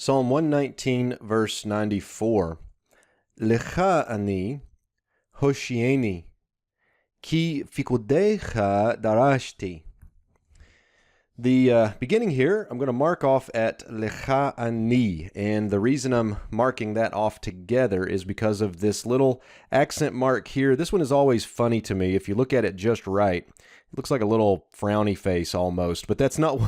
Psalm 119, verse 94. Lecha ani hoshieni, ki fikudecha darashti. The beginning here, I'm going to mark off at lecha ani, and the reason I'm marking that off together is because of this little accent mark here. This one is always funny to me. If you look at it just right, it looks like a little frowny face almost, but that's not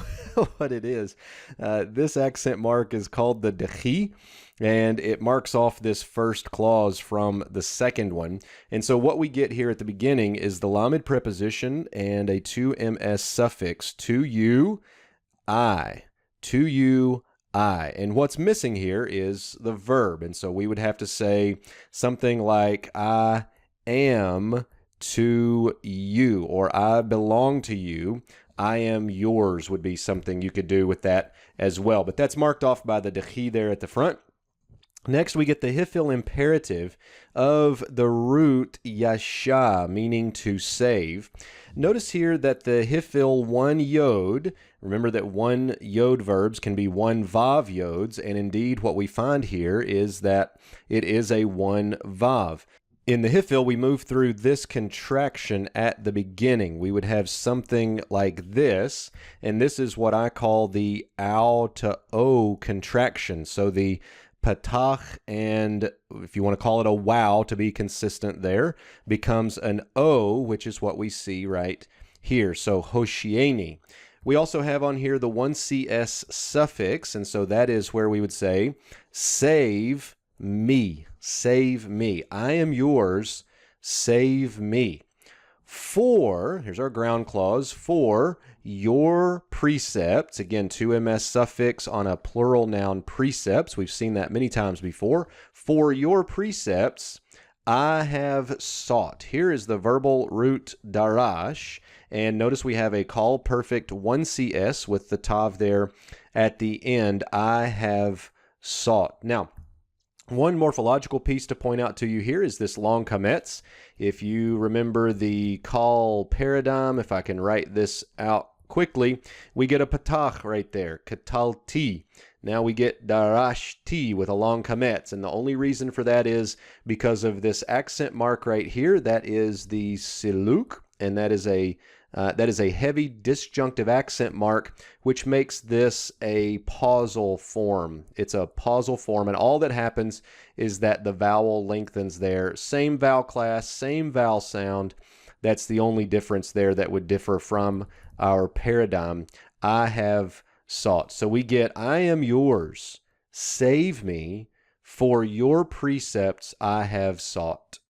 what it is. This accent mark is called the dechi, and it marks off this first clause from the second one. And so what we get here at the beginning is the lamed preposition and a to-ms suffix, to you, I, to you, I. And what's missing here is the verb. And so we would have to say something like, I am to you, or I belong to you. I am yours would be something you could do with that as well. But that's marked off by the dechi there at the front. Next, we get the hifil imperative of the root yasha, meaning to save. Notice here that the hifil one yod, remember that one yod verbs can be one vav yods, and indeed what we find here is that it is a one vav. In the hifil, we move through this contraction at the beginning. We would have something like this, and this is what I call the ow to o contraction. So the patach, and if you want to call it a wow to be consistent there, becomes an o, which is what we see right here. So hoshieni. We also have on here the 1cs suffix, and so that is where we would say save me. Save me. I am yours. Save me. For, here's our ground clause, for your precepts, again, 2ms suffix on a plural noun, precepts. We've seen that many times before. For your precepts, I have sought. Here is the verbal root darash, and notice we have a call perfect 1cs with the tav there at the end. I have sought. Now, one morphological piece to point out to you here is this long kametz. If you remember the call paradigm, if I can write this out quickly, we get a patach right there, katalti. Now we get darashti with a long kametz, and the only reason for that is because of this accent mark right here. That is the siluk, and that is a heavy disjunctive accent mark, which makes this a pausal form. It's a pausal form, and all that happens is that the vowel lengthens there. Same vowel class, same vowel sound. That's the only difference there that would differ from our paradigm. I have sought. So we get, I am yours. Save me. For your precepts I have sought.